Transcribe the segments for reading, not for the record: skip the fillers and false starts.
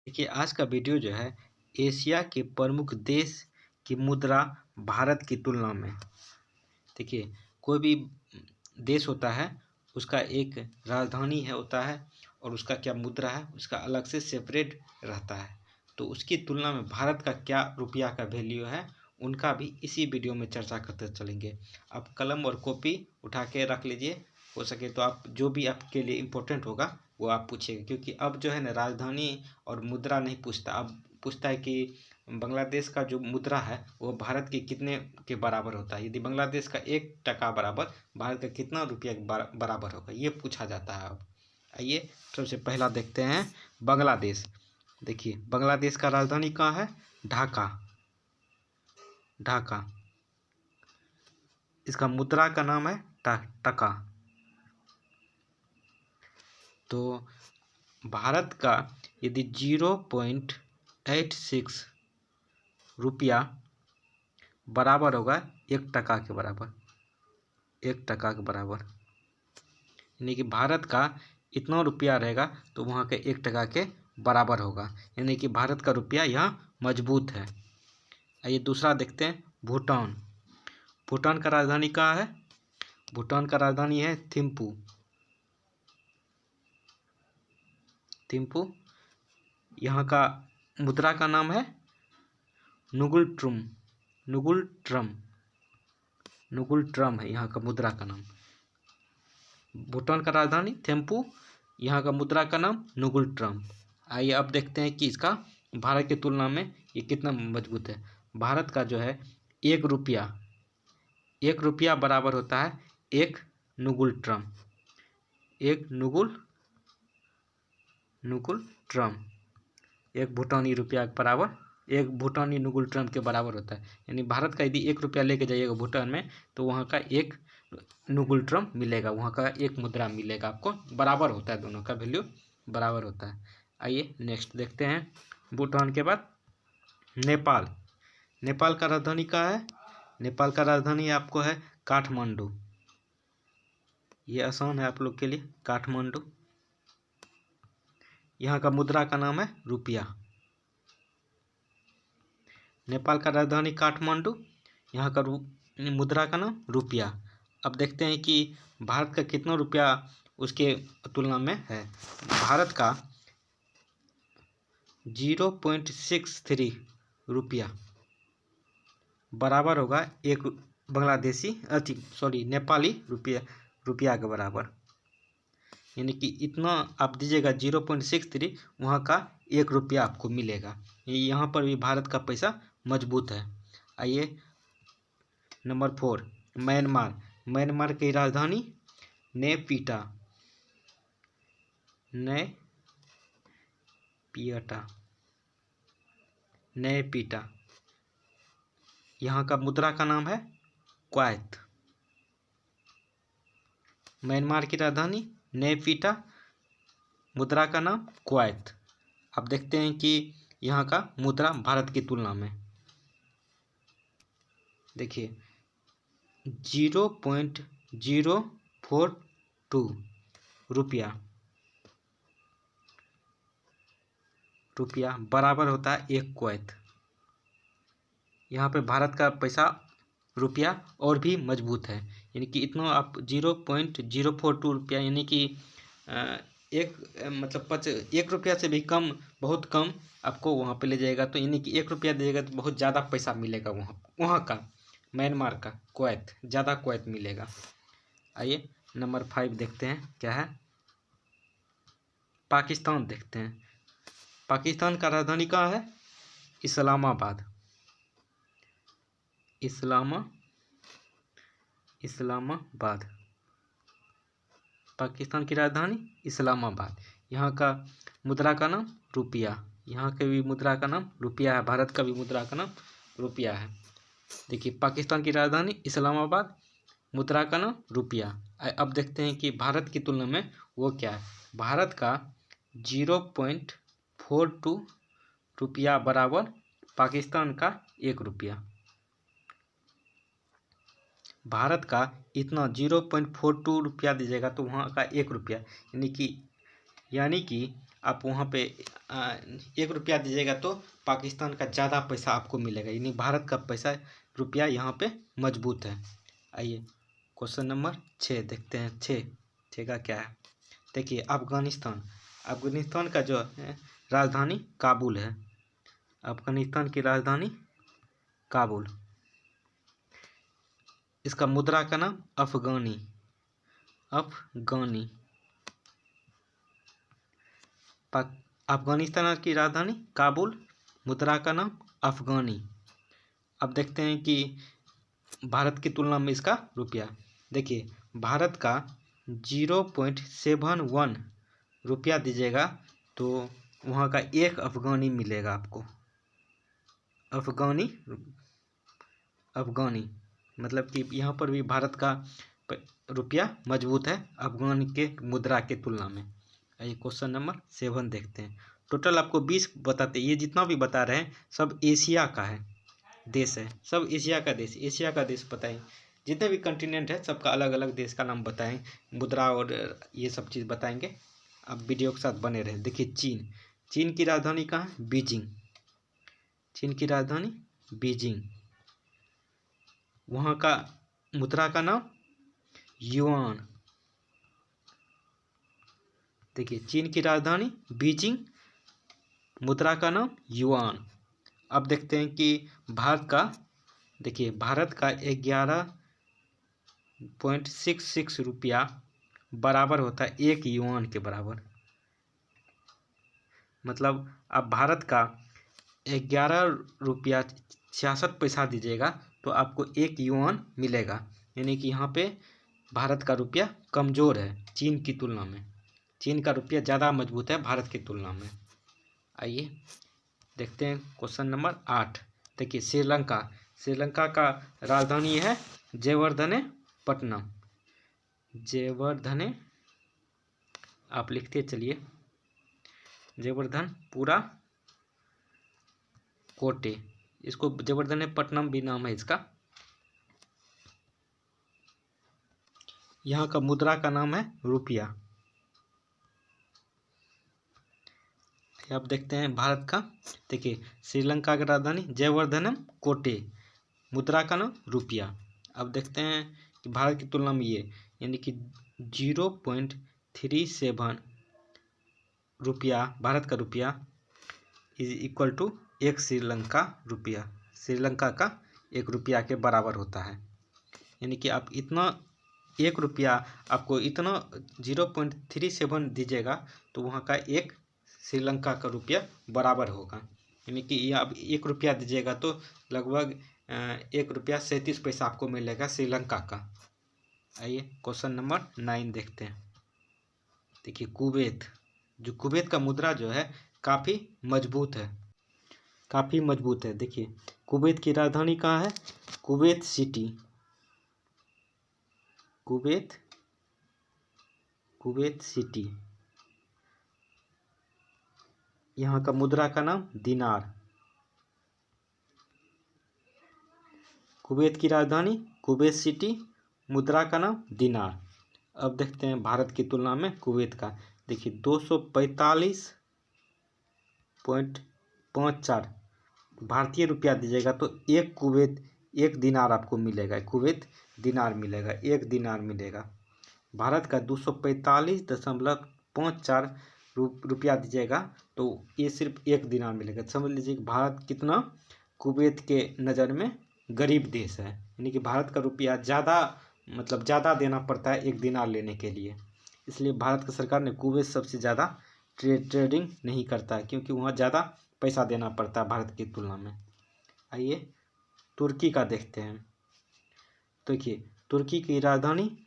देखिए आज का वीडियो जो है एशिया के प्रमुख देश की मुद्रा भारत की तुलना में। देखिए कोई भी देश होता है उसका एक राजधानी है होता है और उसका क्या मुद्रा है उसका अलग से सेपरेट रहता है। तो उसकी तुलना में भारत का क्या रुपया का वैल्यू है उनका भी इसी वीडियो में चर्चा करते चलेंगे। आप कलम और कॉपी उठा के रख लीजिए, हो सके तो आप जो भी आपके लिए इम्पोर्टेंट होगा वो आप पूछिएगा, क्योंकि अब जो है ना राजधानी और मुद्रा नहीं पूछता, अब पूछता है कि बांग्लादेश का जो मुद्रा है वो भारत के कितने के बराबर होता है। यदि बांग्लादेश का 1 टका बराबर भारत का कितना रुपया बराबर होगा ये पूछा जाता है। अब आइए सबसे पहला देखते हैं बांग्लादेश। देखिए बांग्लादेश का राजधानी कहाँ है? ढाका। ढाका। इसका मुद्रा का नाम है टका। तो भारत का यदि 0.86 रुपया बराबर होगा 1 टका के बराबर, 1 टका के बराबर, यानी कि भारत का इतना रुपया रहेगा तो वहाँ के 1 टका के बराबर होगा, यानी कि भारत का रुपया यहाँ मजबूत है। आइए दूसरा देखते हैं भूटान। भूटान का राजधानी कहाँ है? भूटान का राजधानी है थिम्पू। थिम्पू। यहाँ का मुद्रा का नाम है नुगुल ट्रुम। नुगुल ट्रम। नुगुल ट्रम है यहाँ का मुद्रा का नाम। भूटान का राजधानी थिम्पू, यहाँ का मुद्रा का नाम नुगुल ट्रम। आइए अब देखते हैं कि इसका भारत की तुलना में ये कितना मजबूत है। भारत का जो है 1 रुपया, 1 रुपया बराबर होता है 1 नुगुल ट्रम। 1 नुगुल ट्रम 1 भूटानी रुपया के बराबर, 1 भूटानी नुगुल ट्रम के बराबर होता है। यानी भारत का यदि 1 रुपया लेके जाइएगा भूटान में तो वहाँ का 1 नुगुल ट्रम मिलेगा, वहाँ का 1 मुद्रा मिलेगा आपको। बराबर होता है, दोनों का वैल्यू बराबर होता है। आइए नेक्स्ट देखते हैं भूटान के बाद नेपाल। नेपाल का राजधानी कहाँ है? नेपाल का राजधानी आपको है काठमांडू। ये आसान है आप लोग के लिए, काठमांडू। यहाँ का मुद्रा का नाम है रुपया। नेपाल का राजधानी काठमांडू, यहाँ का मुद्रा का नाम रुपया। अब देखते हैं कि भारत का कितना रुपया उसके तुलना में है। भारत का 0.63 रुपया बराबर होगा 1 बांग्लादेशी नेपाली रुपया के बराबर। यानी कि इतना आप दीजिएगा 0.63, वहाँ का 1 रुपया आपको मिलेगा। यहाँ पर भी भारत का पैसा मजबूत है। आइए नंबर 4 म्यांमार। म्यांमार की राजधानी नेपिटा। नेपिटा। यहाँ का मुद्रा का नाम है क्वाथ। म्यांमार की राजधानी नेपिटा, मुद्रा का नाम क्वाथ। अब देखते हैं कि यहाँ का मुद्रा भारत की तुलना में। देखिए 0.042 रुपया बराबर होता है 1 क्वैत। यहाँ पे भारत का पैसा रुपया और भी मजबूत है, यानी कि इतना आप 0.042 रुपया, यानी कि मतलब 1 रुपया से भी कम, बहुत कम आपको वहाँ पे ले जाएगा। तो यानी कि 1 रुपया दीजिएगा तो बहुत ज़्यादा पैसा मिलेगा वहाँ का, म्यांमार का क्वैत, ज़्यादा क्वैत मिलेगा। आइए नंबर 5 देखते हैं क्या है। पाकिस्तान देखते हैं। पाकिस्तान का राजधानी कहाँ है? इस्लामाबाद। इस्लामाबाद। पाकिस्तान की राजधानी इस्लामाबाद। यहाँ का मुद्रा का नाम रुपया। यहाँ के भी मुद्रा का नाम रुपया है, भारत का भी मुद्रा का नाम रुपया है। देखिए पाकिस्तान की राजधानी इस्लामाबाद, मुद्रा का नाम रुपया। अब देखते हैं कि भारत की तुलना में वो क्या है। भारत का 0.42 रुपया बराबर पाकिस्तान का 1 रुपया। भारत का इतना 0.42 रुपया दीजिएगा तो वहाँ का 1 रुपया, यानी कि आप वहाँ पे 1 रुपया दीजिएगा तो पाकिस्तान का ज़्यादा पैसा आपको मिलेगा, यानी भारत का पैसा रुपया यहाँ पे मजबूत है। आइए क्वेश्चन नंबर 6 देखते हैं। 6 का क्या है, देखिए अफगानिस्तान का जो है राजधानी काबुल है। अफगानिस्तान की राजधानी काबुल। इसका मुद्रा का नाम अफगानी। अफगानिस्तान की राजधानी काबुल, मुद्रा का नाम अफगानी। अब देखते हैं कि भारत की तुलना में इसका रुपया, देखिए भारत का 0.71 रुपया दीजिएगा तो वहाँ का 1 अफगानी मिलेगा आपको। अफगानी मतलब कि यहाँ पर भी भारत का रुपया मजबूत है अफगान के मुद्रा के तुलना में। आइए क्वेश्चन नंबर 7 देखते हैं। टोटल आपको 20 बताते, ये जितना भी बता रहे हैं सब एशिया का है देश है, सब एशिया का देश बताएं। जितने भी कंटिनेंट है सबका अलग अलग देश का नाम बताएं, मुद्रा और ये सब चीज़ बताएंगे। आप वीडियो के साथ बने रहें। देखिए चीन की राजधानी कहाँ है, बीजिंग। चीन की राजधानी बीजिंग। वहाँ का मुद्रा का नाम युआन। देखिए चीन की राजधानी बीजिंग, मुद्रा का नाम युआन। अब देखते हैं कि भारत का, देखिए भारत का 11.66 रुपया बराबर होता है 1 युआन के बराबर। मतलब अब भारत का 11 रुपया 66 पैसा दीजिएगा तो आपको 1 युआन मिलेगा, यानी कि यहाँ पे भारत का रुपया कमज़ोर है चीन की तुलना में। चीन का रुपया ज़्यादा मजबूत है भारत की तुलना में। आइए देखते हैं क्वेश्चन नंबर 8। देखिए श्रीलंका का राजधानी है जयवर्धनेपट्टनम। आप लिखते चलिए, जयवर्धनपुरा कोटे, इसको जयवर्धनेपट्टनम भी नाम है इसका। यहाँ का मुद्रा का नाम है रुपया। अब देखते हैं भारत का, देखिए श्रीलंका की राजधानी जयवर्धनम कोटे, मुद्रा का नाम रुपया। अब देखते हैं कि भारत की तुलना में ये, यानी कि 0.37 रुपया भारत का रुपया इज इक्वल टू 1 श्रीलंका रुपया। श्रीलंका का 1 रुपया के बराबर होता है, यानी कि आप इतना 1 रुपया आपको इतना 0.37 दीजिएगा तो वहाँ का 1 श्रीलंका का रुपया बराबर होगा, यानी कि ये आप 1 रुपया दीजिएगा तो लगभग 1 रुपया 37 पैसा आपको मिलेगा श्रीलंका का। आइए क्वेश्चन नंबर 9 देखते हैं। देखिए कुवैत का मुद्रा जो है काफ़ी मजबूत है। देखिए कुवैत की राजधानी कहाँ है, कुवैत सिटी। यहाँ का मुद्रा का नाम दिनार। कुवैत की राजधानी कुवैत सिटी, मुद्रा का नाम दिनार। अब देखते हैं भारत की तुलना में कुवैत का, देखिए 245.54 भारतीय रुपया दीजिएगा तो 1 दिनार आपको मिलेगा, कुवैत दिनार मिलेगा, 1 दिनार मिलेगा। भारत का 245.54 रुपया दीजिएगा तो ये सिर्फ 1 दिनार मिलेगा। समझ लीजिए कि भारत कितना कुवैत के नज़र में गरीब देश है, यानी कि भारत का रुपया ज़्यादा देना पड़ता है 1 दिनार लेने के लिए। इसलिए भारत की सरकार ने कुवैत सबसे ज़्यादा ट्रेडिंग नहीं करता है, क्योंकि वहाँ ज़्यादा पैसा देना पड़ता है भारत की तुलना में। आइए तुर्की का देखते हैं। देखिए तुर्की की राजधानी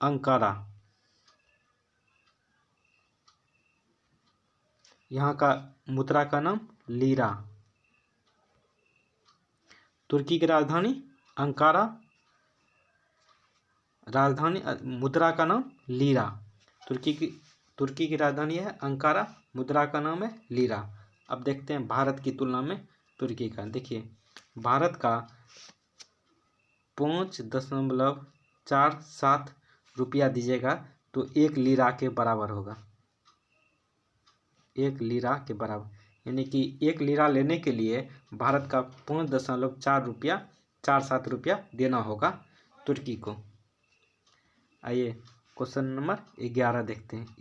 अंकारा। यहाँ का मुद्रा का नाम लीरा। तुर्की की राजधानी अंकारा, मुद्रा का नाम लीरा। तुर्की की राजधानी है अंकारा, मुद्रा का नाम है लीरा। अब देखते हैं भारत की तुलना में तुर्की का। देखिए भारत का 5.47 रुपया दीजिएगा तो 1 लीरा के बराबर होगा, 1 लीरा के बराबर, यानी कि 1 लीरा लेने के लिए भारत का 5.47 रुपया देना होगा तुर्की को। आइए क्वेश्चन नंबर 11 देखते हैं।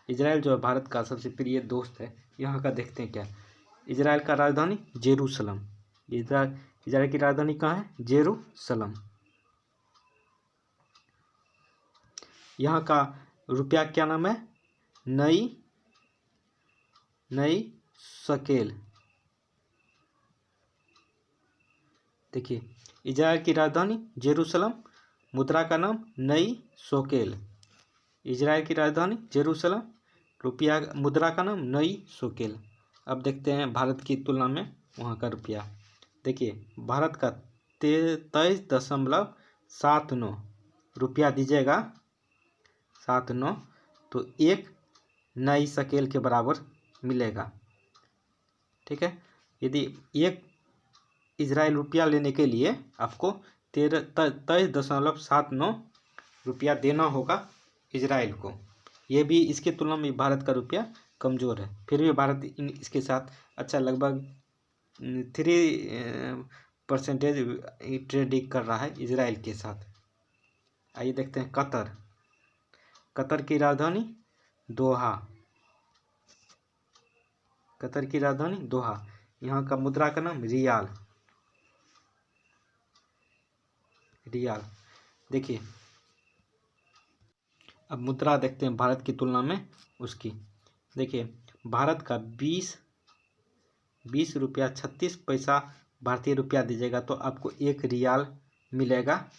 इजराइल जो है भारत का सबसे प्रिय दोस्त है, यहाँ का देखते हैं क्या। इजराइल का राजधानी जेरूसलम। इजराइल की राजधानी कहाँ है? जेरूसलम। यहाँ का रुपया क्या नाम है? नई शकेल। देखिए, इजराइल की राजधानी जेरूसलम, मुद्रा का नाम नई शकेल। इजराइल की राजधानी जेरूसलम, रुपया मुद्रा का नाम नई शकेल। अब देखते हैं भारत की तुलना में वहाँ का रुपया। देखिए, भारत का 23.79 रुपया दीजिएगा, 79, तो 1 नई शकेल के बराबर मिलेगा। ठीक है, यदि 1 इजराइल रुपया लेने के लिए आपको 23.79 रुपया देना होगा इजराइल को। ये भी इसके तुलना में भारत का रुपया कमज़ोर है, फिर भी भारत इसके साथ अच्छा लगभग 3% ट्रेडिंग कर रहा है इजराइल के साथ। आइए देखते हैं कतर की राजधानी दोहा। कतर की राजधानी दोहा। यहाँ का मुद्रा का नाम रियाल। देखिए, अब मुद्रा देखते हैं भारत की तुलना में उसकी। देखिए, भारत का 20 रुपया 36 पैसा भारतीय रुपया दीजिएगा तो आपको 1 रियाल मिलेगा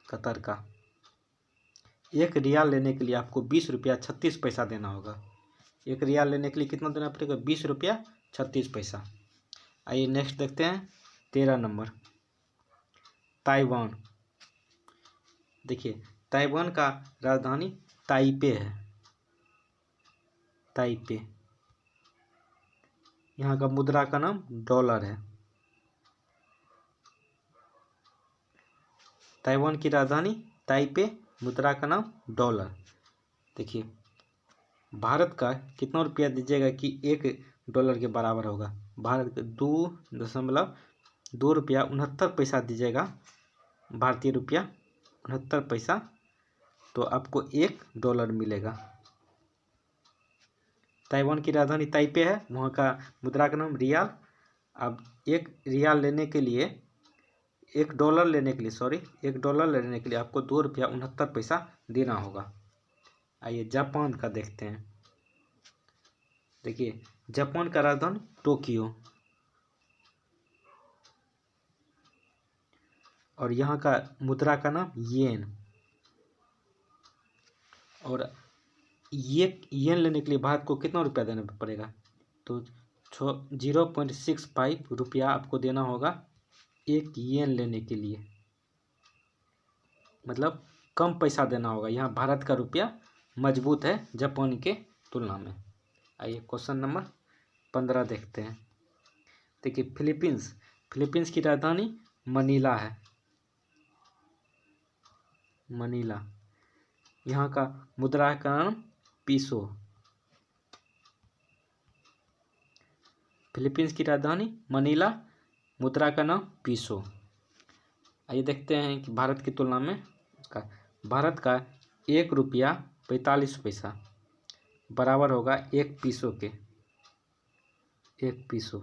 कतर का। 1 रियाल लेने के लिए आपको 20 रुपया 36 पैसा देना होगा। 1 रियाल लेने के लिए कितना देना पड़ेगा? 20 रुपया 36 पैसा। आइए नेक्स्ट देखते हैं 13 नंबर, ताइवान। देखिए, ताइवान का राजधानी ताइपे है। ताइपे। यहाँ का मुद्रा का नाम डॉलर है। ताइवान की राजधानी ताइपे, मुद्रा का नाम डॉलर। देखिए, भारत का कितना रुपया दीजिएगा कि 1 डॉलर के बराबर होगा? भारत का 2.2 रुपया 69 पैसा दीजिएगा, भारतीय रुपया 69 पैसा, तो आपको 1 डॉलर मिलेगा। ताइवान की राजधानी ताइपे है, वहाँ का मुद्रा का नाम रियाल। अब 1 रियाल लेने के लिए 1 डॉलर लेने के लिए आपको 2 रुपया 69 पैसा देना होगा। आइए जापान का देखते हैं। देखिए, जापान का राजधानी टोक्यो और यहाँ का मुद्रा का नाम येन। और ये येन लेने के लिए भारत को कितना रुपया देना पड़ेगा? तो 0.65 रुपया आपको देना होगा 1 येन लेने के लिए, मतलब कम पैसा देना होगा। यहाँ भारत का रुपया मजबूत है जापान के तुलना में। आइए क्वेश्चन नंबर 15 देखते हैं। देखिए, फिलीपींस की राजधानी मनीला है। मनीला। यहाँ का मुद्रा का नाम पीसो। फिलीपींस की राजधानी मनीला, मुद्रा का नाम पीसो। आइए देखते हैं कि भारत की तुलना में भारत का 1 रुपया 45 पैसा बराबर होगा 1 पीसो के। 1 पीसो।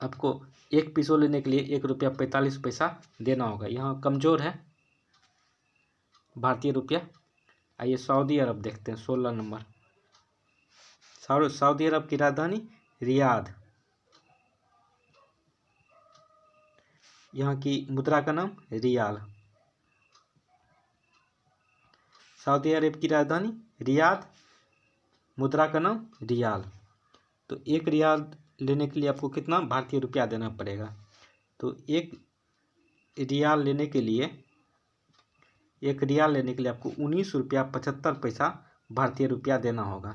आपको 1 पीसो लेने के लिए 1 रुपया 45 पैसा देना होगा। यहाँ कमज़ोर है भारतीय रुपया। आइए सऊदी अरब देखते हैं 16 नंबर। सऊदी अरब की राजधानी रियाद। यहाँ की मुद्रा का नाम रियाल। सऊदी अरब की राजधानी रियाद, मुद्रा का नाम रियाल। तो 1 रियाल लेने के लिए आपको कितना भारतीय रुपया देना पड़ेगा? तो 1 रियाल लेने के लिए आपको 19 रुपया 75 पैसा भारतीय रुपया देना होगा।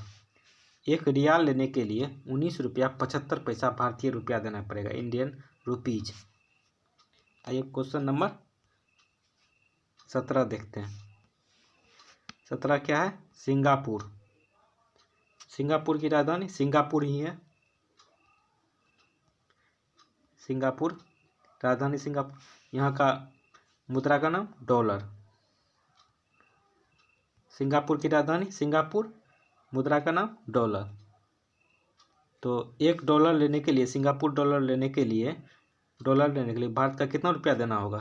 1 रियाल लेने के लिए 19 रुपया 75 पैसा भारतीय रुपया देना पड़ेगा, इंडियन रुपीज। आइए क्वेश्चन नंबर 17 देखते हैं। 17 क्या है? सिंगापुर। सिंगापुर की राजधानी सिंगापुर ही है। सिंगापुर, राजधानी सिंगापुर। यहाँ का मुद्रा का नाम डॉलर। सिंगापुर की राजधानी सिंगापुर, मुद्रा का नाम डॉलर। तो $1 लेने के लिए, सिंगापुर डॉलर लेने के लिए, भारत का कितना रुपया देना होगा?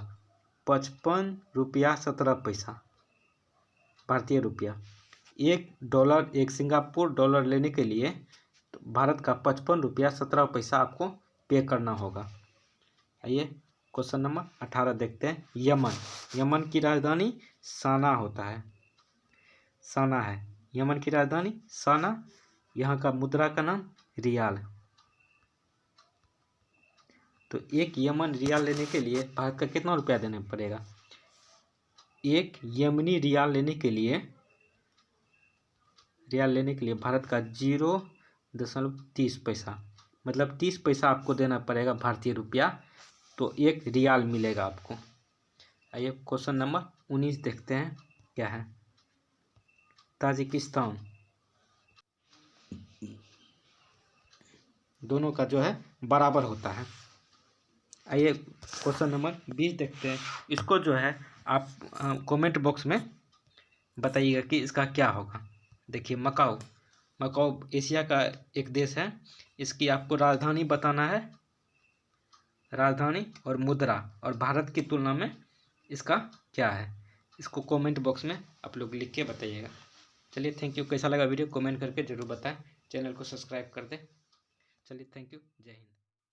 55 रुपया 17 पैसा भारतीय रुपया। $1, एक सिंगापुर डॉलर लेने के लिए तो भारत का 55 रुपया 17 पैसा आपको पे करना होगा। आइए क्वेश्चन नंबर 18 देखते हैं। यमन की राजधानी साना होता है, साना है यमन की राजधानी साना। यहाँ का मुद्रा का नाम रियाल। तो एक यमन रियाल लेने के लिए भारत का कितना रुपया देना पड़ेगा? एक यमनी रियाल लेने के लिए भारत का 0.30 पैसा, मतलब 30 पैसा आपको देना पड़ेगा भारतीय रुपया, तो एक रियाल मिलेगा आपको। आइए क्वेश्चन नंबर 19 देखते हैं क्या है। ताजिकिस्तान, दोनों का जो है बराबर होता है। आइए क्वेश्चन नंबर 20 देखते हैं। इसको जो है आप कमेंट बॉक्स में बताइएगा कि इसका क्या होगा। देखिए मकाओ एशिया का एक देश है। इसकी आपको राजधानी बताना है, राजधानी और मुद्रा, और भारत की तुलना में इसका क्या है। इसको कमेंट बॉक्स में आप लोग लिख के बताइएगा। चलिए थैंक यू। कैसा लगा वीडियो कमेंट करके ज़रूर बताएं। चैनल को सब्सक्राइब कर दें। चलिए थैंक यू, जय हिंद।